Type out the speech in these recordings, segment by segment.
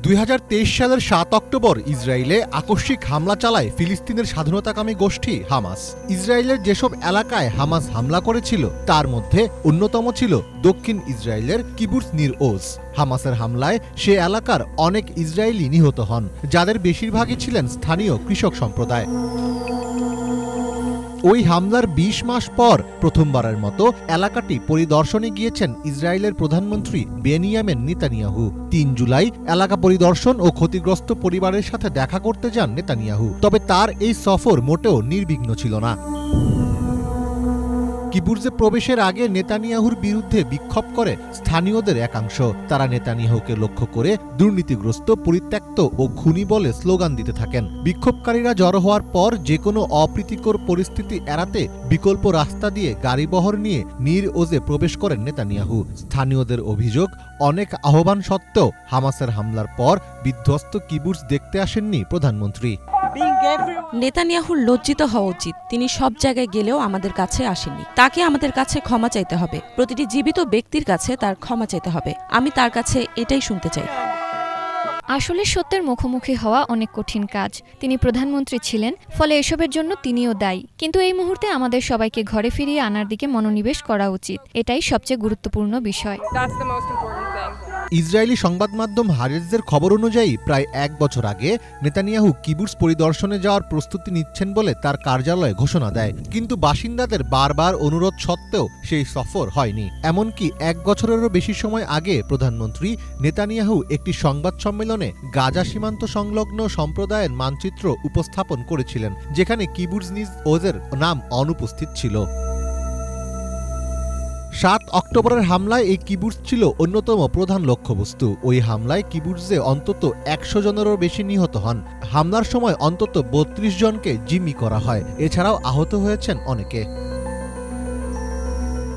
2023 সালের 7 অক্টোবর ইসরায়েলে আকস্মিক হামলা চালায় ফিলিস্তিনের স্বাধীনতাকামী গোষ্ঠী হামাস। ইসরায়েলের যেসব এলাকায় হামাস হামলা করেছিল তার মধ্যে অন্যতম ছিল দক্ষিণ ইসরায়েলের কিবুটজ নির ওজ। হামাসের হামলায় সে এলাকার অনেক ইসরায়েলি নিহত হন, যাদের বেশিরভাগই ছিলেন স্থানীয় কৃষক সম্প্রদায়। ওই হামলার 20 মাস পর প্রথমবারের মতো এলাকাটি পরিদর্শনে গিয়েছেন ইসরায়েলের প্রধানমন্ত্রী বেনিয়ামিন নেতানিয়াহু। 3 জুলাই এলাকা পরিদর্শন ও ক্ষতিগ্রস্ত পরিবারের সাথে দেখা করতে যান নেতানিয়াহু। তবে তার এই সফর মোটেও নির্বিঘ্ন ছিল না। কিবুটজে প্রবেশের আগে নেতানিয়াহুর বিরুদ্ধে বিক্ষোভ করে স্থানীয়দের একাংশ। তারা নেতানিয়াহুকে লক্ষ্য করে দুর্নীতিগ্রস্ত, পরিত্যক্ত ও খুনি বলে স্লোগান দিতে থাকেন। বিক্ষোভকারীরা জড়ো হওয়ার পর যে কোনো অপ্রীতিকর পরিস্থিতি এড়াতে বিকল্প রাস্তা দিয়ে গাড়িবহর নিয়ে নির ওজে প্রবেশ করেন নেতানিয়াহু। স্থানীয়দের অভিযোগ, অনেক আহ্বান সত্ত্বেও হামাসের হামলার পর বিধ্বস্ত কিবুটজ দেখতে আসেননি প্রধানমন্ত্রী। নেতানিয়াহুর লজ্জিত হওয়া উচিত। তিনি সব জায়গায় গেলেও আমাদের কাছে আসেননি। তাকে আমাদের কাছে ক্ষমা চাইতে হবে। প্রতিটি জীবিত ব্যক্তির কাছে তার ক্ষমা চাইতে হবে। আমি তার কাছে এটাই শুনতে চাই। আসলে সত্যের মুখোমুখি হওয়া অনেক কঠিন কাজ। তিনি প্রধানমন্ত্রী ছিলেন, ফলে এসবের জন্য তিনিও দায়ী। কিন্তু এই মুহূর্তে আমাদের সবাইকে ঘরে ফিরিয়ে আনার দিকে মনোনিবেশ করা উচিত। এটাই সবচেয়ে গুরুত্বপূর্ণ বিষয়। ইসরায়েলি সংবাদ মাধ্যম হারেজের খবর অনুযায়ী প্রায় 1 বছর আগে নেতানিয়াহু কিবুটজ পরিদর্শনে যাওয়ার প্রস্তুতি নিচ্ছেন বলে তার কার্যালয় ঘোষণা দেয়। কিন্তু বাসিন্দাদের বারবার অনুরোধ সত্ত্বেও সেই সফর হয়নি। এমনকি 1 বছরেরও বেশি সময় আগে প্রধানমন্ত্রী নেতানিয়াহু একটি সংবাদ সম্মেলনে গাজা সীমান্ত সংলগ্ন সম্প্রদায়ের মানচিত্র উপস্থাপন করেছিলেন, যেখানে কিবুটজ নির ওজের নাম অনুপস্থিত ছিল। 7 অক্টোবরের হামলায় এই কিবুটজ ছিল অন্যতম প্রধান লক্ষ্যবস্তু। ওই হামলায় কিবুটজে অন্তত 100 জনেরও বেশি নিহত হন। হামলার সময় অন্তত 32 জনকে জিম্মি করা হয়। এছাড়াও আহত হয়েছেন অনেকে।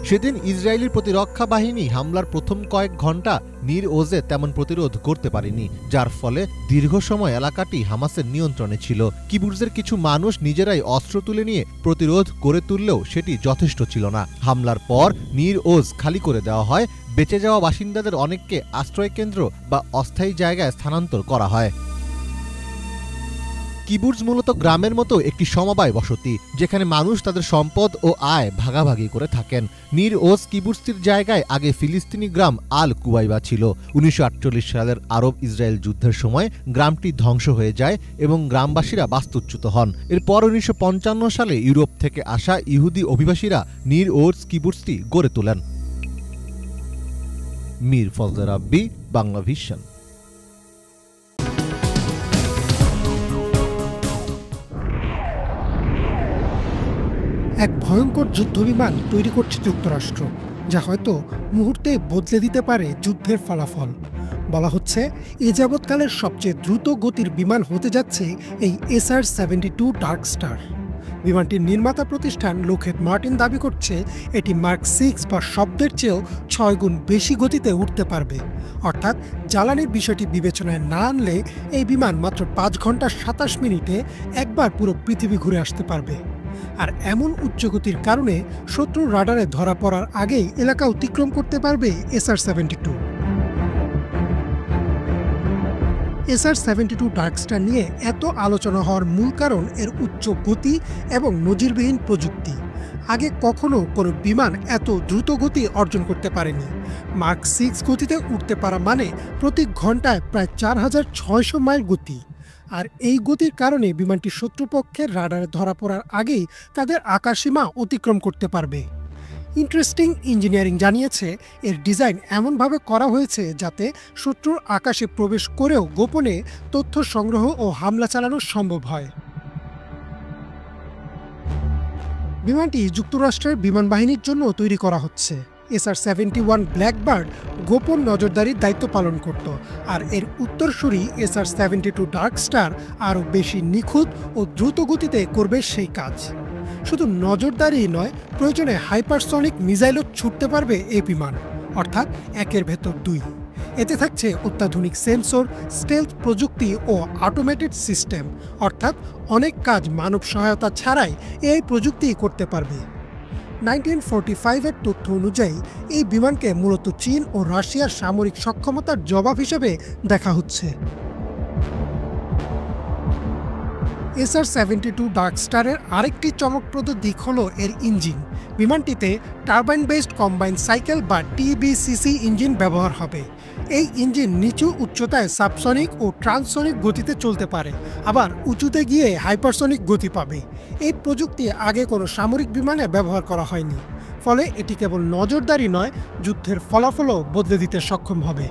সেদিন ইসরায়েলি প্রতিরক্ষা বাহিনী হামলার প্রথম কয়েক ঘণ্টা নির ওজে তেমন প্রতিরোধ করতে পারেনি, যার ফলে দীর্ঘ সময় এলাকাটি হামাসের নিয়ন্ত্রণে ছিল। কিবুটজের কিছু মানুষ নিজেরাই অস্ত্র তুলে নিয়ে প্রতিরোধ করে তুললেও সেটি যথেষ্ট ছিল না। হামলার পর নির ওজ খালি করে দেওয়া হয়। বেঁচে যাওয়া বাসিন্দাদের অনেককে আশ্রয়কেন্দ্র বা অস্থায়ী জায়গায় স্থানান্তর করা হয়। কিবুটজ মূলত গ্রামের মতো একটি সমবায় বসতি, যেখানে মানুষ তাদের সম্পদ ও আয় ভাগাভাগি করে থাকেন। নির ওজ কিবুটজটির জায়গায় আগে ফিলিস্তিনি গ্রাম আল কুবাইবা ছিল। 1948 সালের আরব ইসরায়েল যুদ্ধের সময় গ্রামটি ধ্বংস হয়ে যায় এবং গ্রামবাসীরা বাস্তুচ্যুত হন। এরপর 1955 সালে ইউরোপ থেকে আসা ইহুদি অভিবাসীরা নির ওজ কিবুটজটি গড়ে তোলেন। মীর ফজলে রাব্বি, বাংলা ভিশন। এক ভয়ঙ্কর যুদ্ধবিমান তৈরি করছে যুক্তরাষ্ট্র, যা হয়তো মুহূর্তে বদলে দিতে পারে যুদ্ধের ফলাফল। বলা হচ্ছে এ যাবৎকালের সবচেয়ে দ্রুত গতির বিমান হতে যাচ্ছে এই SR-72 ডার্ক স্টার। বিমানটির নির্মাতা প্রতিষ্ঠান লোকহেড মার্টিন দাবি করছে এটি মার্ক 6 বা শব্দের চেয়েও 6 গুণ বেশি গতিতে উঠতে পারবে। অর্থাৎ জ্বালানির বিষয়টি বিবেচনায় না আনলে এই বিমান মাত্র 5 ঘন্টা 27 মিনিটে একবার পুরো পৃথিবী ঘুরে আসতে পারবে। আর এমন উচ্চ গতির কারণে শত্রুর রাডারে ধরা পড়ার আগেই এলাকা অতিক্রম করতে পারবে SR-72। SR-72 ডার্ক স্টার নিয়ে এত আলোচনা হওয়ার মূল কারণ এর উচ্চ গতি এবং নজিরবিহীন প্রযুক্তি। আগে কখনো কোনো বিমান এত দ্রুত গতি অর্জন করতে পারেনি। মার্ক 6 গতিতে উঠতে পারা মানে প্রতি ঘন্টায় প্রায় 4600 মাইল গতি। আর এই গতির কারণে বিমানটি শত্রুপক্ষের রাডারে ধরা পড়ার আগেই তাদের আকাশসীমা অতিক্রম করতে পারবে। ইন্টারেস্টিং ইঞ্জিনিয়ারিং জানিয়েছে এর ডিজাইন এমনভাবে করা হয়েছে যাতে শত্রুর আকাশে প্রবেশ করেও গোপনে তথ্য সংগ্রহ ও হামলা চালানো সম্ভব হয়। বিমানটি যুক্তরাষ্ট্রের বিমান বাহিনীর জন্য তৈরি করা হচ্ছে। SR-71 ব্ল্যাকবার্ড গোপন নজরদারির দায়িত্ব পালন করত, আর এর উত্তরসূরি SR-72 ডার্ক স্টার আরও বেশি নিখুঁত ও দ্রুত গতিতে করবে সেই কাজ। শুধু নজরদারি নয়, প্রয়োজনে হাইপারসনিক মিসাইলও ছুটতে পারবে এই বিমান, অর্থাৎ একের ভেতর 2। এতে থাকছে অত্যাধুনিক সেন্সর, স্টেলথ প্রযুক্তি ও অটোমেটেড সিস্টেম, অর্থাৎ অনেক কাজ মানব সহায়তা ছাড়াই এই প্রযুক্তি করতে পারবে। 1945-এর তথ্য অনুযায়ী এই বিমানকে মূলত চীন ও রাশিয়ার সামরিক সক্ষমতার জবাব হিসেবে দেখা হচ্ছে। SR-72 ডার্ক স্টারের আরেকটি চমকপ্রদ দিক হল এর ইঞ্জিন। বিমানটিতে টারবাইন বেসড কম্বাইন্ড সাইকেল বা TBCC ইঞ্জিন ব্যবহার হবে। এই ইঞ্জিন নিচু উচ্চতায় সাবসনিক ও ট্রান্সসনিক গতিতে চলতে পারে, আবার উঁচুতে গিয়ে হাইপারসনিক গতি পাবে। এই প্রযুক্তি আগে কোনো সামরিক বিমানে ব্যবহার করা হয়নি, ফলে এটি কেবল নজরদারি নয়, যুদ্ধের ফলাফলও বদলে দিতে সক্ষম হবে।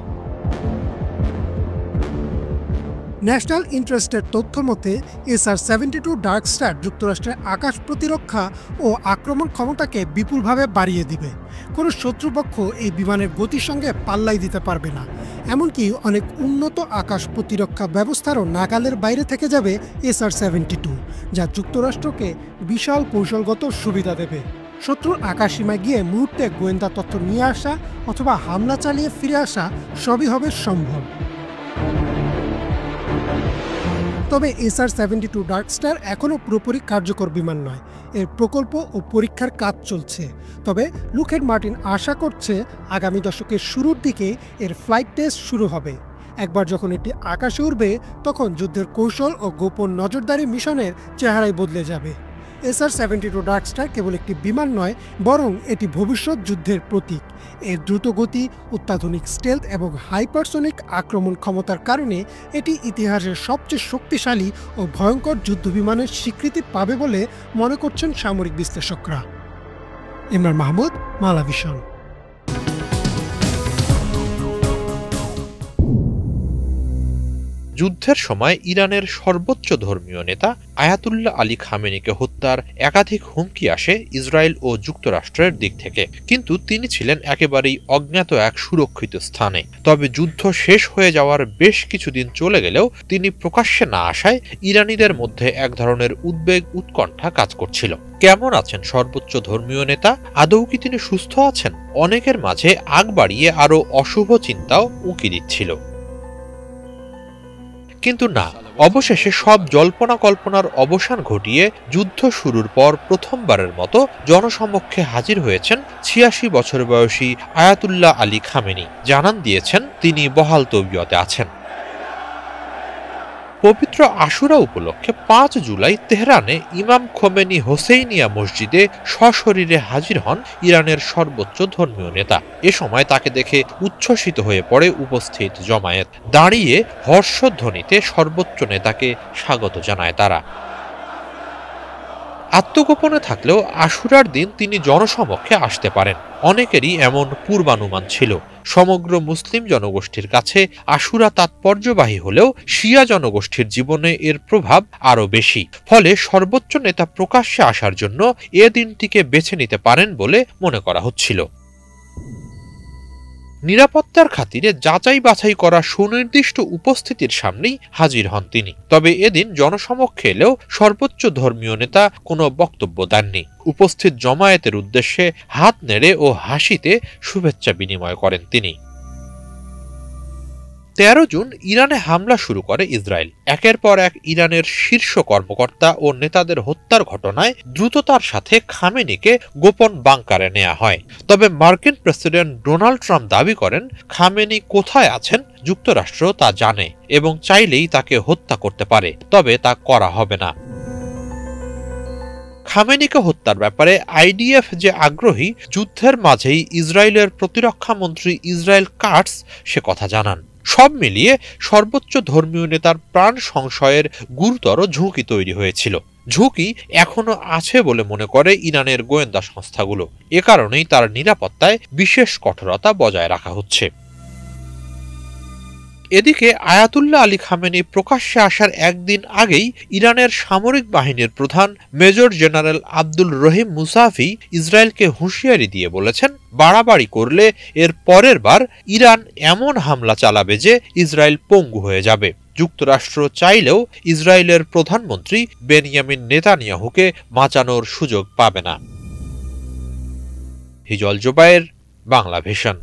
ন্যাশনাল ইন্টারেস্টের তথ্য মতে SR-72 ডার্ক স্টার যুক্তরাষ্ট্রের আকাশ প্রতিরক্ষা ও আক্রমণ ক্ষমতাকে বিপুলভাবে বাড়িয়ে দিবে। কোনো শত্রুপক্ষ এই বিমানের গতির সঙ্গে পাল্লাই দিতে পারবে না। এমনকি অনেক উন্নত আকাশ প্রতিরক্ষা ব্যবস্থারও নাগালের বাইরে থেকে যাবে SR-72, যা যুক্তরাষ্ট্রকে বিশাল কৌশলগত সুবিধা দেবে। শত্রুর আকাশসীমায় গিয়ে মুহূর্তে গোয়েন্দা তথ্য নিয়ে আসা অথবা হামলা চালিয়ে ফিরে আসা সবই হবে সম্ভব। তবে SR-72 ডার্ক স্টার এখনও পুরোপুরি কার্যকর বিমান নয়। এর প্রকল্প ও পরীক্ষার কাজ চলছে। তবে লকহিড মার্টিন আশা করছে আগামী দশকের শুরুর দিকে এর ফ্লাইট টেস্ট শুরু হবে। একবার যখন এটি আকাশে উড়বে, তখন যুদ্ধের কৌশল ও গোপন নজরদারি মিশনের চেহারাই বদলে যাবে। SR-72 ডার্ক স্টার কেবল একটি বিমান নয়, বরং এটি ভবিষ্যৎ যুদ্ধের প্রতীক। এর দ্রুতগতি, অত্যাধুনিক স্টেলথ এবং হাইপারসনিক আক্রমণ ক্ষমতার কারণে এটি ইতিহাসের সবচেয়ে শক্তিশালী ও ভয়ঙ্কর যুদ্ধবিমানের স্বীকৃতি পাবে বলে মনে করছেন সামরিক বিশ্লেষকরা। ইমরান মাহমুদ, মালাভিশন। যুদ্ধের সময় ইরানের সর্বোচ্চ ধর্মীয় নেতা আয়াতুল্লাহ আলী খামেনিকে হত্যার একাধিক হুমকি আসে ইসরায়েল ও যুক্তরাষ্ট্রের দিক থেকে, কিন্তু তিনি ছিলেন একেবারেই অজ্ঞাত এক সুরক্ষিত স্থানে। তবে যুদ্ধ শেষ হয়ে যাওয়ার বেশ কিছুদিন চলে গেলেও তিনি প্রকাশ্যে না আসায় ইরানিদের মধ্যে এক ধরনের উদ্বেগ উৎকণ্ঠা কাজ করছিল। কেমন আছেন সর্বোচ্চ ধর্মীয় নেতা? আদৌ কি তিনি সুস্থ আছেন? অনেকের মাঝে আগ বাড়িয়ে আরও অশুভ চিন্তাও উঁকি দিচ্ছিল। কিন্তু না, অবশেষে সব জল্পনা কল্পনার অবসান ঘটিয়ে যুদ্ধ শুরুর পর প্রথমবারের মতো জনসমক্ষে হাজির হয়েছেন ৮৬ বছর বয়সী আয়াতুল্লাহ আলী খামেনি। জানান দিয়েছেন তিনি বহাল তবিয়তে আছেন। পবিত্র আশুরা উপলক্ষে ৫ জুলাই তেহরানে ইমাম খোমেনি হোসেইনিয়া মসজিদে সশরীরে হাজির হন ইরানের সর্বোচ্চ ধর্মীয় নেতা। এ সময় তাকে দেখে উচ্ছ্বসিত হয়ে পড়ে উপস্থিত জমায়েত। দাঁড়িয়ে হর্ষধ্বনিতে সর্বোচ্চ নেতাকে স্বাগত জানায় তারা। আত্মগোপনে থাকলেও আশুরার দিন তিনি জনসমক্ষে আসতে পারেন, অনেকেরই এমন পূর্বানুমান ছিল। সমগ্র মুসলিম জনগোষ্ঠীর কাছে আশুরা তাৎপর্যবাহী হলেও শিয়া জনগোষ্ঠীর জীবনে এর প্রভাব আরও বেশি। ফলে সর্বোচ্চ নেতা প্রকাশ্যে আসার জন্য এ দিনটিকে বেছে নিতে পারেন বলে মনে করা হচ্ছিল। নিরাপত্তার খাতিরে যাচাই বাছাই করা সুনির্দিষ্ট উপস্থিতির সামনেই হাজির হন তিনি। তবে এদিন জনসমক্ষে এলেও সর্বোচ্চ ধর্মীয় নেতা কোনো বক্তব্য দেননি। উপস্থিত জমায়েতের উদ্দেশ্যে হাত নেড়ে ও হাসিতে শুভেচ্ছা বিনিময় করেন তিনি। ১৩ জুন ইরানে হামলা শুরু করে ইসরায়েল। একের পর এক ইরানের শীর্ষ কর্মকর্তা ও নেতাদের হত্যার ঘটনায় দ্রুততার সাথে খামেনিকে গোপন বাংকারে নেওয়া হয়। তবে মার্কিন প্রেসিডেন্ট ডোনাল্ড ট্রাম্প দাবি করেন খামেনি কোথায় আছেন যুক্তরাষ্ট্র তা জানে এবং চাইলেই তাকে হত্যা করতে পারে, তবে তা করা হবে না। খামেনিকে হত্যার ব্যাপারে আইডিএফ যে আগ্রহী, যুদ্ধের মাঝেই ইসরায়েলের প্রতিরক্ষা মন্ত্রী ইসরায়েল কাটস সে কথা জানান। সব মিলিয়ে সর্বোচ্চ ধর্মীয় নেতার প্রাণ সংশয়ের গুরুতর ঝুঁকি তৈরি হয়েছিল। ঝুঁকি এখনো আছে বলে মনে করে ইরানের গোয়েন্দা সংস্থাগুলো। এ কারণেই তার নিরাপত্তায় বিশেষ কঠোরতা বজায় রাখা হচ্ছে। এদিকে আয়াতুল্লাহ আলী খামেনি প্রকাশ্যে আসার একদিন আগেই ইরানের সামরিক বাহিনীর প্রধান মেজর জেনারেল আব্দুল রহিম মুসাফি ইসরায়েলকে হুঁশিয়ারি দিয়ে বলেছেন, বাড়াবাড়ি করলে এর পরের বার ইরান এমন হামলা চালাবে যে ইসরায়েল পঙ্গু হয়ে যাবে। যুক্তরাষ্ট্র চাইলেও ইসরায়েলের প্রধানমন্ত্রী বেনিয়ামিন নেতানিয়াহুকে বাঁচানোর সুযোগ পাবে না। হিজল জোবায়ের, বাংলা ভিশন।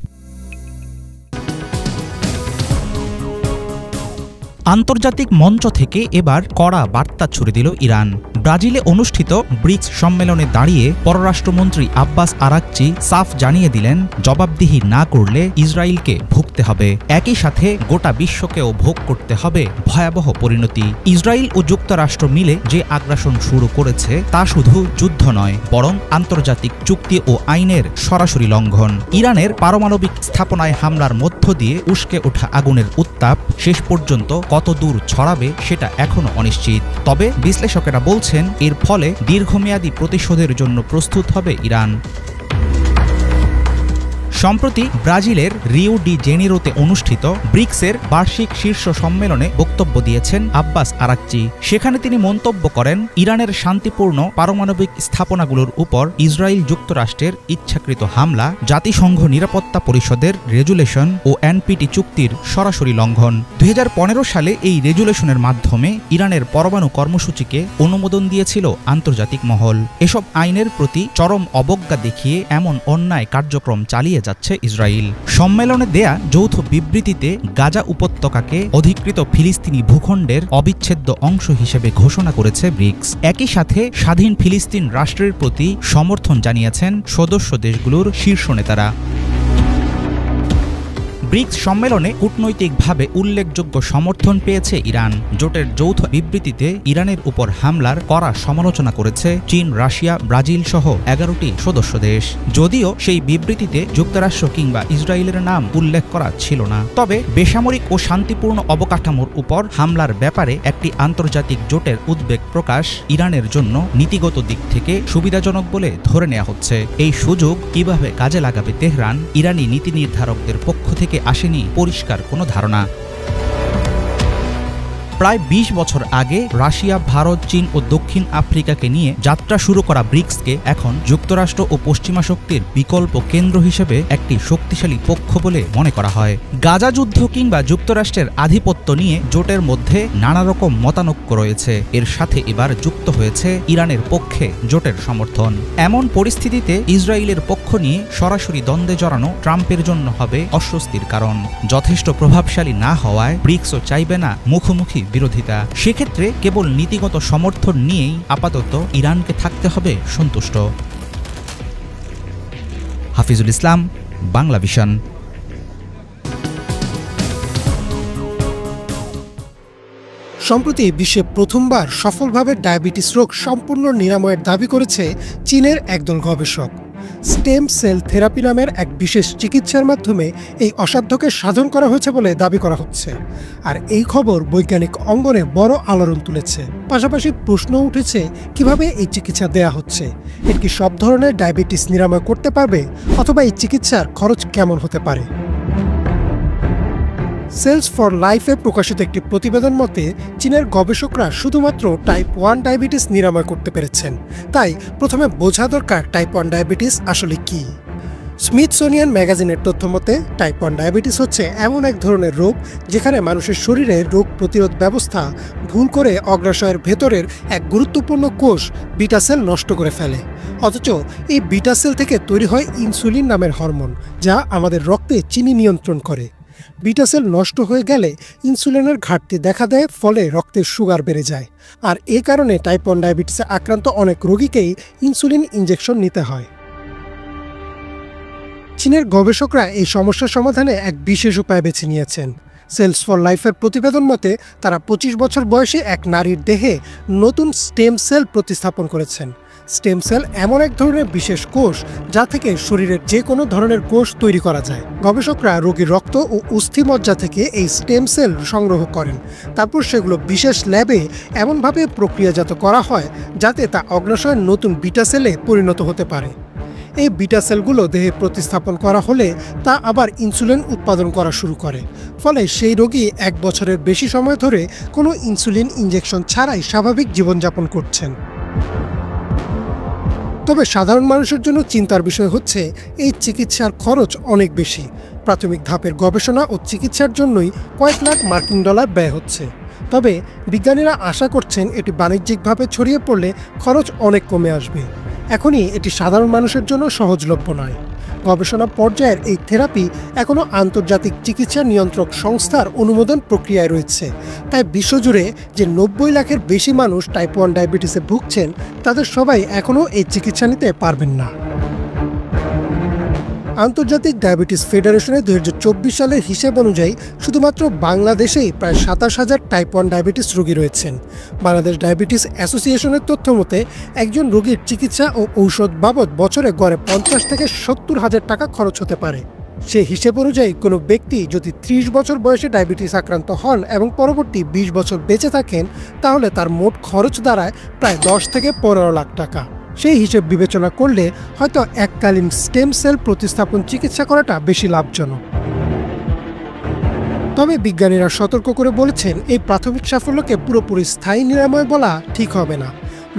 আন্তর্জাতিক মঞ্চ থেকে এবার কড়া বার্তা ছুড়ে দিল ইরান। ব্রাজিলে অনুষ্ঠিত ব্রিক্স সম্মেলনে দাঁড়িয়ে পররাষ্ট্রমন্ত্রী আব্বাস আরাকচি সাফ জানিয়ে দিলেন, জবাবদিহি না করলে ইসরায়েলকে ভুগতে হবে, একই সাথে গোটা বিশ্বকেও ভোগ করতে হবে ভয়াবহ পরিণতি। ইসরায়েল ও যুক্তরাষ্ট্র মিলে যে আগ্রাসন শুরু করেছে তা শুধু যুদ্ধ নয়, বরং আন্তর্জাতিক চুক্তি ও আইনের সরাসরি লঙ্ঘন। ইরানের পারমাণবিক স্থাপনায় হামলার মধ্য দিয়ে উস্কে ওঠা আগুনের উত্তাপ শেষ পর্যন্ত কত দূর ছড়াবে সেটা এখনো অনিশ্চিত। তবে বিশ্লেষকেরা বলছেন, এর ফলে দীর্ঘমেয়াদী প্রতিশোধের জন্য প্রস্তুত হবে ইরান। সম্প্রতি ব্রাজিলের রিও ডি জেনিরোতে অনুষ্ঠিত ব্রিক্সের বার্ষিক শীর্ষ সম্মেলনে বক্তব্য দিয়েছেন আব্বাস আরাকচি। সেখানে তিনি মন্তব্য করেন, ইরানের শান্তিপূর্ণ পারমাণবিক স্থাপনাগুলোর উপর ইসরায়েল যুক্তরাষ্ট্রের ইচ্ছাকৃত হামলা জাতিসংঘ নিরাপত্তা পরিষদের রেজুলেশন ও এনপিটি চুক্তির সরাসরি লঙ্ঘন। 2015 সালে এই রেজুলেশনের মাধ্যমে ইরানের পরমাণু কর্মসূচিকে অনুমোদন দিয়েছিল আন্তর্জাতিক মহল। এসব আইনের প্রতি চরম অবজ্ঞা দেখিয়ে এমন অন্যায় কার্যক্রম চালিয়ে যাচ্ছে ইসরায়েল। সম্মেলনে দেয়া যৌথ বিবৃতিতে গাজা উপত্যকাকে অধিকৃত ফিলিস্তিনি ভূখণ্ডের অবিচ্ছেদ্য অংশ হিসেবে ঘোষণা করেছে ব্রিক্স। একই সাথে স্বাধীন ফিলিস্তিন রাষ্ট্রের প্রতি সমর্থন জানিয়েছেন সদস্য দেশগুলোর শীর্ষ নেতারা। ব্রিক্স সম্মেলনে কূটনৈতিকভাবে উল্লেখযোগ্য সমর্থন পেয়েছে ইরান। জোটের যৌথ বিবৃতিতে ইরানের উপর হামলার কড়া সমালোচনা করেছে চীন, রাশিয়া, ব্রাজিল সহ 11টি সদস্য দেশ। যদিও সেই বিবৃতিতে যুক্তরাষ্ট্র কিংবা ইসরায়েলের নাম উল্লেখ করা ছিল না। তবে বেসামরিক ও শান্তিপূর্ণ অবকাঠামোর উপর হামলার ব্যাপারে একটি আন্তর্জাতিক জোটের উদ্বেগ প্রকাশ ইরানের জন্য নীতিগত দিক থেকে সুবিধাজনক বলে ধরে নেওয়া হচ্ছে। এই সুযোগ কিভাবে কাজে লাগাবে তেহরান, ইরানি নীতি নির্ধারকদের পক্ষ থেকে আসেনি পরিষ্কার কোনো ধারণা। প্রায় 20 বছর আগে রাশিয়া, ভারত, চীন ও দক্ষিণ আফ্রিকাকে নিয়ে যাত্রা শুরু করা ব্রিক্সকে এখন যুক্তরাষ্ট্র ও পশ্চিমা শক্তির বিকল্প কেন্দ্র হিসেবে একটি শক্তিশালী পক্ষ বলে মনে করা হয়। গাজা যুদ্ধ কিংবা যুক্তরাষ্ট্রের আধিপত্য নিয়ে জোটের মধ্যে নানা রকম মতানৈক্য রয়েছে। এর সাথে এবার যুক্ত হয়েছে ইরানের পক্ষে জোটের সমর্থন। এমন পরিস্থিতিতে ইসরায়েলের পক্ষ নিয়ে সরাসরি দ্বন্দ্বে জড়ানো ট্রাম্পের জন্য হবে অস্বস্তির কারণ। যথেষ্ট প্রভাবশালী না হওয়ায় ব্রিক্সও চাইবে না মুখোমুখি বিরোধিতা। সেক্ষেত্রে কেবল নীতিগত সমর্থন নিয়েই আপাতত ইরানকে থাকতে হবে সন্তুষ্ট। হাফিজুল ইসলাম, বাংলা ভিশন। সম্প্রতি বিশ্বে প্রথমবার সফলভাবে ডায়াবেটিস রোগ সম্পূর্ণ নিরাময়ের দাবি করেছে চীনের একদল গবেষক। স্টেম সেল থেরাপি নামের এক বিশেষ চিকিৎসার মাধ্যমে এই অসাধ্যকে সাধন করা হয়েছে বলে দাবি করা হচ্ছে। আর এই খবর বৈজ্ঞানিক অঙ্গনে বড় আলোড়ন তুলেছে। পাশাপাশি প্রশ্ন উঠেছে, কিভাবে এই চিকিৎসা দেয়া হচ্ছে? এর কি সব ধরনের ডায়াবেটিস নিরাময় করতে পারবে, অথবা এই চিকিৎসার খরচ কেমন হতে পারে? সেলস ফর লাইফে প্রকাশিত একটি প্রতিবেদন মতে চীনের গবেষকরা শুধুমাত্র টাইপ 1 ডায়াবেটিস নিরাময় করতে পেরেছেন। তাই প্রথমে বোঝা দরকার টাইপ 1 ডায়াবেটিস আসলে কি। স্মিথসোনিয়ান ম্যাগাজিনের তথ্য মতে টাইপ 1 ডায়াবেটিস হচ্ছে এমন এক ধরনের রোগ যেখানে মানুষের শরীরে রোগ প্রতিরোধ ব্যবস্থা ভুল করে অগ্রাশয়ের ভেতরের এক গুরুত্বপূর্ণ কোষ বিটা সেল নষ্ট করে ফেলে। অথচ এই বিটা সেল থেকে তৈরি হয় ইনসুলিন নামের হরমোন, যা আমাদের রক্তে চিনি নিয়ন্ত্রণ করে। বিটা সেল নষ্ট হয়ে গেলে ইনসুলিনের ঘাটতি দেখা দেয়, ফলে রক্তের সুগার বেড়ে যায়। আর এ কারণে টাইপ 1 ডায়াবেটিসে আক্রান্ত অনেক রোগীকেই ইনসুলিন ইনজেকশন নিতে হয়। চীনের গবেষকরা এই সমস্যার সমাধানে এক বিশেষ উপায় বেছে নিয়েছেন। সেলস ফর লাইফের প্রতিবেদন মতে তারা 25 বছর বয়সে এক নারীর দেহে নতুন স্টেম সেল প্রতিস্থাপন করেছেন। স্টেম সেল এমন এক ধরনের বিশেষ কোষ যা থেকে শরীরের যে কোনো ধরনের কোষ তৈরি করা যায়। গবেষকরা রোগীর রক্ত ও অস্থিমজ্জা থেকে এই স্টেম সেল সংগ্রহ করেন। তারপর সেগুলো বিশেষ ল্যাবে এমনভাবে প্রক্রিয়াজাত করা হয় যাতে তা অগ্নাশয়ের নতুন বিটা সেলে পরিণত হতে পারে। এই বিটা সেলগুলো দেহে প্রতিস্থাপন করা হলে তা আবার ইনসুলিন উৎপাদন করা শুরু করে। ফলে সেই রোগী 1 বছরের বেশি সময় ধরে কোনো ইনসুলিন ইনজেকশন ছাড়াই স্বাভাবিক জীবনযাপন করছেন। তবে সাধারণ মানুষের জন্য চিন্তার বিষয় হচ্ছে এই চিকিৎসার খরচ অনেক বেশি। প্রাথমিক ধাপের গবেষণা ও চিকিৎসার জন্যই কয়েক লাখ মার্কিন ডলার ব্যয় হচ্ছে। তবে বিজ্ঞানীরা আশা করছেন এটি বাণিজ্যিকভাবে ছড়িয়ে পড়লে খরচ অনেক কমে আসবে। এখনই এটি সাধারণ মানুষের জন্য সহজলভ্য নয়। গবেষণা পর্যায়ের এই থেরাপি এখনও আন্তর্জাতিক চিকিৎসা নিয়ন্ত্রক সংস্থার অনুমোদন প্রক্রিয়ায় রয়েছে। তাই বিশ্বজুড়ে যে 90 লাখের বেশি মানুষ টাইপ 1 ডায়াবেটিসে ভুগছেন তাদের সবাই এখনও এই চিকিৎসা নিতে পারবেন না। আন্তর্জাতিক ডায়াবেটিস ফেডারেশনের 2024 সালের হিসেব অনুযায়ী শুধুমাত্র বাংলাদেশেই প্রায় 27,000 টাইপ 1 ডায়াবেটিস রোগী রয়েছেন। বাংলাদেশ ডায়াবেটিস অ্যাসোসিয়েশনের তথ্য মতে একজন রোগীর চিকিৎসা ও ঔষধ বাবদ বছরে গড়ে 50 থেকে 70,000 টাকা খরচ হতে পারে। সেই হিসেব অনুযায়ী কোনো ব্যক্তি যদি 30 বছর বয়সে ডায়াবেটিস আক্রান্ত হন এবং পরবর্তী 20 বছর বেঁচে থাকেন তাহলে তার মোট খরচ দাঁড়ায় প্রায় 10 থেকে 15 লাখ টাকা। সেই হিসেব বিবেচনা করলে হয়তো এককালীন স্টেম সেল প্রতিস্থাপন চিকিৎসা করাটা বেশি লাভজনক। তবে বিজ্ঞানীরা সতর্ক করে বলেছেন এই প্রাথমিক সাফল্যকে পুরোপুরি স্থায়ী নিরাময় বলা ঠিক হবে না।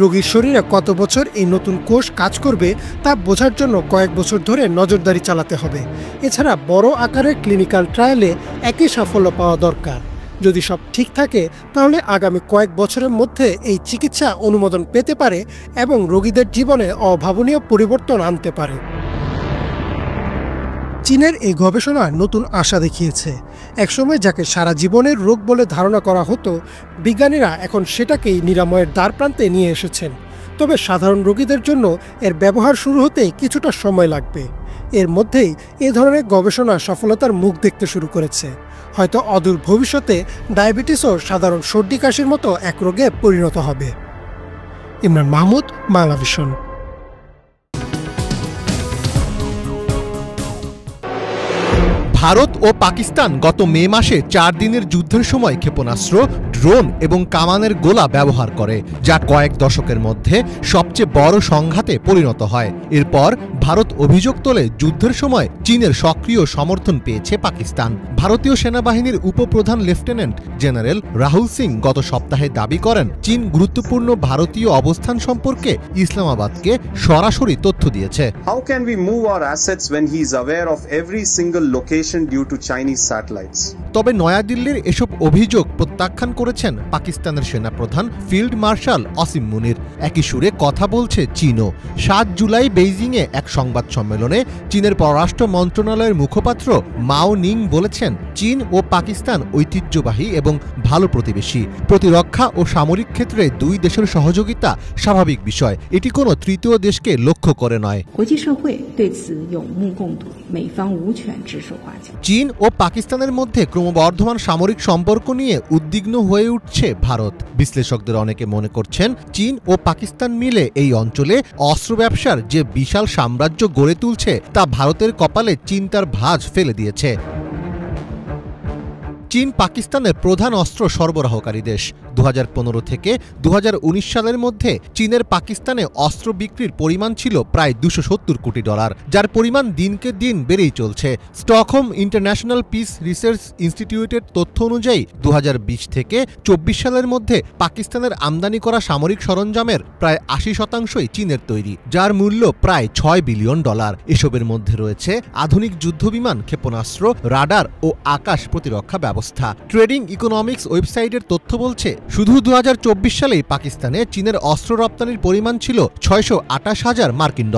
রোগীর শরীরে কত বছর এই নতুন কোষ কাজ করবে তা বোঝার জন্য কয়েক বছর ধরে নজরদারি চালাতে হবে। এছাড়া বড় আকারের ক্লিনিক্যাল ট্রায়ালে একই সাফল্য পাওয়া দরকার। যদি সব ঠিক থাকে তাহলে আগামী কয়েক বছরের মধ্যে এই চিকিৎসা অনুমোদন পেতে পারে এবং রোগীদের জীবনে অভাবনীয় পরিবর্তন আনতে পারে। চীনের এই গবেষণা নতুন আশা দেখিয়েছে। একসময় যাকে সারা জীবনের রোগ বলে ধারণা করা হতো, বিজ্ঞানীরা এখন সেটাকেই নিরাময়ের দ্বারপ্রান্তে নিয়ে এসেছেন। তবে সাধারণ রোগীদের জন্য এর ব্যবহার শুরু হতে কিছুটা সময় লাগবে। এর মধ্যেই এ ধরনের গবেষণা সফলতার মুখ দেখতে শুরু করেছে। হয়তো অদূর ভবিষ্যতে ডায়াবেটিসও সাধারণ সর্দি কাশির মতো এক রোগে পরিণত হবে। ইমরান মাহমুদ, বাংলাভিশন। ভারত ও পাকিস্তান গত মে মাসে 4 দিনের যুদ্ধের সময় ক্ষেপণাস্ত্র, ড্রোন এবং কামানের গোলা ব্যবহার করে, যা কয়েক দশকের মধ্যে সবচেয়ে বড় সংঘাতে পরিণত হয়। এরপর ভারত অভিযোগ তোলে যুদ্ধের সময় চীনের সক্রিয় সমর্থন পেয়েছে পাকিস্তান। ভারতীয় সেনাবাহিনীর উপপ্রধান লেফটেন্যান্ট জেনারেল রাহুল সিং গত সপ্তাহে দাবি করেন চীন গুরুত্বপূর্ণ ভারতীয় অবস্থান সম্পর্কে ইসলামাবাদকে সরাসরি তথ্য দিয়েছে। How can we move our assets when he is aware of every single location due to Chinese satellites? তবে নয়াদিল্লির এসব অভিযোগ প্রত্যাখ্যান করেছেন পাকিস্তানের সেনাপ্রধান ফিল্ড মার্শাল আসিম মুনির। একই সুরে কথা বলছে চীনও। 7 জুলাই বেইজিংয়ে এক সংবাদ সম্মেলনে চীনের পররাষ্ট্র মন্ত্রণালয়ের মুখপাত্র মাও নিং বলেছেন চীন ও পাকিস্তান ঐতিহ্যবাহী এবং ভালো প্রতিবেশী। প্রতিরক্ষা ও সামরিক ক্ষেত্রে দুই দেশের সহযোগিতা স্বাভাবিক বিষয়, এটি কোনো তৃতীয় দেশকে লক্ষ্য করে নয়। চীন ও পাকিস্তানের মধ্যে ক্রমবর্ধমান সামরিক সম্পর্ক নিয়ে উদ্বিগ্ন হয়ে উঠছে ভারত। বিশ্লেষকদের অনেকে মনে করছেন চীন ও পাকিস্তান মিলে এই অঞ্চলে অস্ত্র ব্যবসার যে বিশাল সাম্রাজ্য গড়ে তুলছে তা ভারতের কপালে চিন্তার ভাঁজ ফেলে দিয়েছে। চীন পাকিস্তানের প্রধান অস্ত্র সরবরাহকারী দেশ। 2015 থেকে 2019 সালের মধ্যে চীনের পাকিস্তানে অস্ত্র বিক্রির পরিমাণ ছিল প্রায় $270 কোটি, যার পরিমাণ দিনকে দিন বেড়েই চলছে। স্টকহোম ইন্টারন্যাশনাল পিস রিসার্চ ইনস্টিটিউটের তথ্য অনুযায়ী 2020 থেকে 24 সালের মধ্যে পাকিস্তানের আমদানি করা সামরিক সরঞ্জামের প্রায় 80% চীনের তৈরি, যার মূল্য প্রায় $6 বিলিয়ন। এসবের মধ্যে রয়েছে আধুনিক যুদ্ধবিমান, ক্ষেপণাস্ত্র, রাডার ও আকাশ প্রতিরক্ষা ব্যবস্থা। ট্রেডিং ইকোনমিক্স ওয়েবসাইটের তথ্য বলছে শুধু 2024 সালেই পাকিস্তানে চীনের অস্ত্র রপ্তানির পরিমাণ ছিল $628,000 মার্কিন।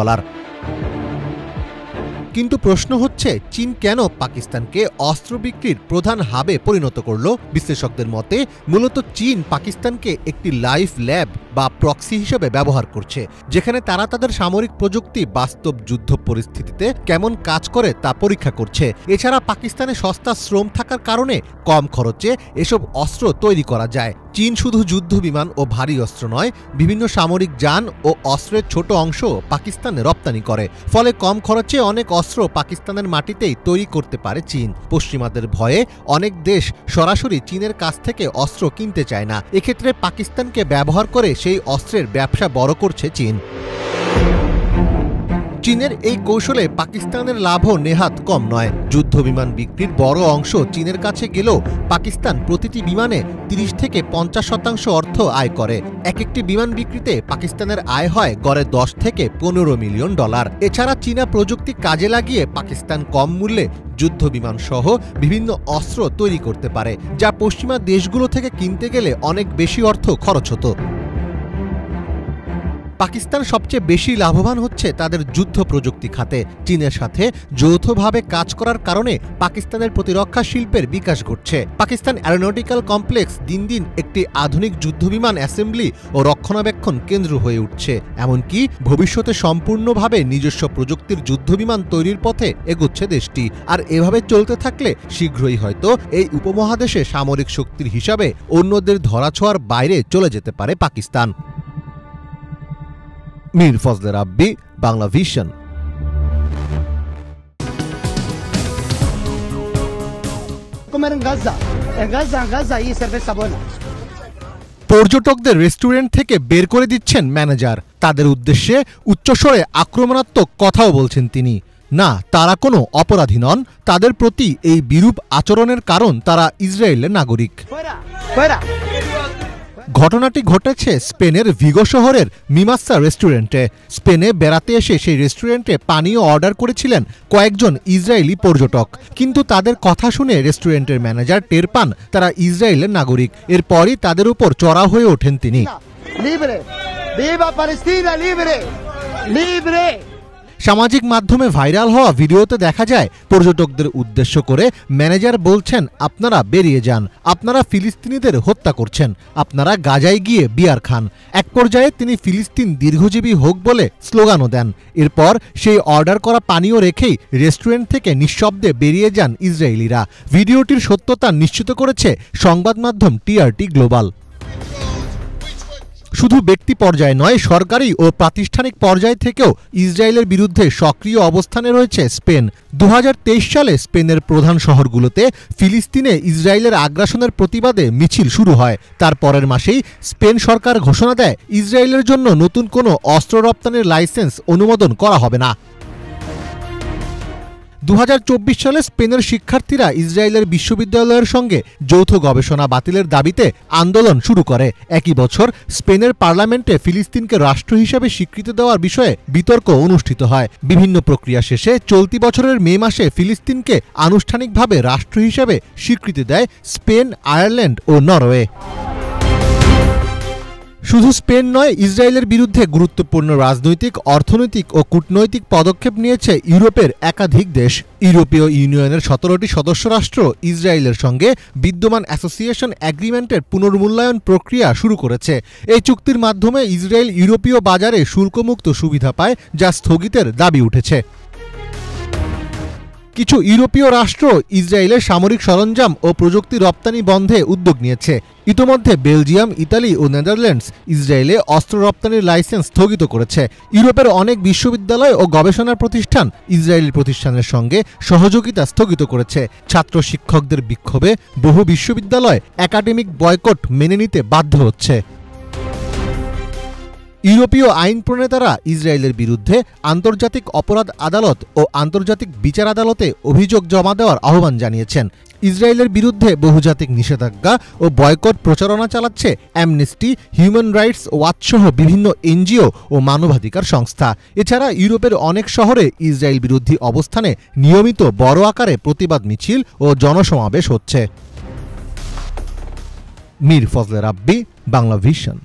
কিন্তু প্রশ্ন হচ্ছে চীন কেন পাকিস্তানকে অস্ত্র বিক্রির প্রধান হাবে পরিণত করল? বিশ্লেষকদের মতে মূলত চীন পাকিস্তানকে একটি লাইভ ল্যাব বা প্রক্সি হিসেবে ব্যবহার করছে, যেখানে তারা তাদের সামরিক প্রযুক্তি বাস্তব যুদ্ধ পরিস্থিতিতে কেমন কাজ করে তা পরীক্ষা করছে। এছাড়া পাকিস্তানে সস্তা শ্রম থাকার কারণে কম খরচে এসব অস্ত্র তৈরি করা যায়। চীন শুধু যুদ্ধ বিমান ও ভারী অস্ত্র নয়, বিভিন্ন সামরিক যান ও অস্ত্রের ছোট অংশ পাকিস্তানে রপ্তানি করে। ফলে কম খরচে অনেক অস্ত্র পাকিস্তানের মাটিতেই তৈরি করতে পারে চীন। পশ্চিমাদের ভয়ে অনেক দেশ সরাসরি চীনের কাছ থেকে অস্ত্র কিনতে চায় না। এক্ষেত্রে পাকিস্তানকে ব্যবহার করে সেই অস্ত্রের ব্যবসা বড় করছে চীন। চীনের এই কৌশলে পাকিস্তানের লাভও নেহাত কম নয়। যুদ্ধবিমান বিক্রির বড় অংশ চীনের কাছে গেলেও পাকিস্তান প্রতিটি বিমানে 30 থেকে 50% অর্থ আয় করে। এক একটি বিমান বিক্রিতে পাকিস্তানের আয় হয় গড়ে $10 থেকে $15 মিলিয়ন। এছাড়া চীনা প্রযুক্তি কাজে লাগিয়ে পাকিস্তান কম মূল্যে যুদ্ধবিমান সহ বিভিন্ন অস্ত্র তৈরি করতে পারে, যা পশ্চিমা দেশগুলো থেকে কিনতে গেলে অনেক বেশি অর্থ খরচ হতো। পাকিস্তান সবচেয়ে বেশি লাভবান হচ্ছে তাদের যুদ্ধ প্রযুক্তি খাতে। চীনের সাথে যৌথভাবে কাজ করার কারণে পাকিস্তানের প্রতিরক্ষা শিল্পের বিকাশ ঘটছে। পাকিস্তান অ্যারোনটিক্যাল কমপ্লেক্স দিন দিন একটি আধুনিক যুদ্ধবিমান অ্যাসেম্বলি ও রক্ষণাবেক্ষণ কেন্দ্র হয়ে উঠছে। এমনকি ভবিষ্যতে সম্পূর্ণভাবে নিজস্ব প্রযুক্তির যুদ্ধবিমান তৈরির পথে এগোচ্ছে দেশটি। আর এভাবে চলতে থাকলে শীঘ্রই হয়তো এই উপমহাদেশে সামরিক শক্তির হিসাবে অন্যদের ধরাছোঁয়ার বাইরে চলে যেতে পারে পাকিস্তান। মীর ফজলে রাব্বি, বাংলা ভিশন। পর্যটকদের রেস্টুরেন্ট থেকে বের করে দিচ্ছেন ম্যানেজার। তাদের উদ্দেশ্যে উচ্চস্বরে আক্রমণাত্মক কথাও বলছেন তিনি। না, তারা কোনো অপরাধী নন। তাদের প্রতি এই বিরূপ আচরণের কারণ তারা ইসরায়েলের নাগরিক। ঘটনাটি ঘটেছে স্পেনের ভিগো শহরের মিমাসা রেস্টুরেন্টে। স্পেনে বেড়াতে এসে সেই রেস্টুরেন্টে পানীয় অর্ডার করেছিলেন কয়েকজন ইসরায়েলি পর্যটক। কিন্তু তাদের কথা শুনে রেস্টুরেন্টের ম্যানেজার টের পান তারা ইসরায়েলের নাগরিক। এরপরই তাদের উপর চড়া হয়ে ওঠেন তিনি। সামাজিক মাধ্যমে ভাইরাল হওয়া ভিডিওতে দেখা যায় পর্যটকদের উদ্দেশ্য করে ম্যানেজার বলছেন, আপনারা বেরিয়ে যান, আপনারা ফিলিস্তিনিদের হত্যা করছেন, আপনারা গাজায় গিয়ে বিয়ার খান। এক পর্যায়ে তিনি ফিলিস্তিন দীর্ঘজীবী হোক বলে স্লোগানও দেন। এরপর সেই অর্ডার করা পানীয় রেখেই রেস্টুরেন্ট থেকে নিঃশব্দে বেরিয়ে যান ইসরায়েলিরা। ভিডিওটির সত্যতা নিশ্চিত করেছে সংবাদ মাধ্যম টিআরটি গ্লোবাল। শুধু ব্যক্তি পর্যায়ে নয়, সরকারি ও প্রাতিষ্ঠানিক পর্যায় থেকেও ইসরায়েলের বিরুদ্ধে সক্রিয় অবস্থানে রয়েছে স্পেন। 2023 সালে স্পেনের প্রধান শহরগুলোতে ফিলিস্তিনে ইসরায়েলের আগ্রাসনের প্রতিবাদে মিছিল শুরু হয়। তার পরের মাসেই স্পেন সরকার ঘোষণা দেয় ইসরায়েলের জন্য নতুন কোনো অস্ত্র রপ্তানির লাইসেন্স অনুমোদন করা হবে না। 2024 সালে স্পেনের শিক্ষার্থীরা ইসরায়েলের বিশ্ববিদ্যালয়ের সঙ্গে যৌথ গবেষণা বাতিলের দাবিতে আন্দোলন শুরু করে। একই বছর স্পেনের পার্লামেন্টে ফিলিস্তিনকে রাষ্ট্র হিসেবে স্বীকৃতি দেওয়ার বিষয়ে বিতর্ক অনুষ্ঠিত হয়। বিভিন্ন প্রক্রিয়া শেষে চলতি বছরের মে মাসে ফিলিস্তিনকে আনুষ্ঠানিকভাবে রাষ্ট্র হিসেবে স্বীকৃতি দেয় স্পেন, আয়ারল্যান্ড ও নরওয়ে। শুধু স্পেন নয়, ইসরায়েলের বিরুদ্ধে গুরুত্বপূর্ণ রাজনৈতিক, অর্থনৈতিক ও কূটনৈতিক পদক্ষেপ নিয়েছে ইউরোপের একাধিক দেশ। ইউরোপীয় ইউনিয়নের 17টি সদস্য রাষ্ট্র ইসরায়েলের সঙ্গে বিদ্যমান অ্যাসোসিয়েশন এগ্রিমেন্টের পুনর্মূল্যায়ন প্রক্রিয়া শুরু করেছে। এই চুক্তির মাধ্যমে ইসরায়েল ইউরোপীয় বাজারে শুল্কমুক্ত সুবিধা পায়, যা স্থগিতের দাবি উঠেছে। কিছু ইউরোপীয় রাষ্ট্র ইসরায়েলের সামরিক সরঞ্জাম ও প্রযুক্তি রপ্তানি বন্ধে উদ্যোগ নিয়েছে। ইতোমধ্যে বেলজিয়াম, ইতালি ও নেদারল্যান্ডস ইসরায়েলে অস্ত্র রপ্তানির লাইসেন্স স্থগিত করেছে। ইউরোপের অনেক বিশ্ববিদ্যালয় ও গবেষণা প্রতিষ্ঠান ইসরায়েলি প্রতিষ্ঠানের সঙ্গে সহযোগিতা স্থগিত করেছে। ছাত্র শিক্ষকদের বিক্ষোভে বহু বিশ্ববিদ্যালয় একাডেমিক বয়কট মেনে নিতে বাধ্য হচ্ছে। ইউরোপীয় আইন প্রণেতারা ইসরায়েলের বিরুদ্ধে আন্তর্জাতিক অপরাধ আদালত ও আন্তর্জাতিক বিচার আদালতে অভিযোগ জমা দেওয়ার আহ্বান জানিয়েছেন। ইসরায়েলের বিরুদ্ধে বহুজাতিক নিষেধাজ্ঞা ও বয়কট প্রচারণা চালাচ্ছে অ্যামনেস্টি, হিউম্যান রাইটস ওয়াচ সহ বিভিন্ন এনজিও ও মানবাধিকার সংস্থা। এছাড়া ইউরোপের অনেক শহরে ইসরায়েল বিরোধী অবস্থানে নিয়মিত বড় আকারে প্রতিবাদ মিছিল ও জনসমাবেশ হচ্ছে। মীর ফজলে রাব্বি, বাংলা ভিশন।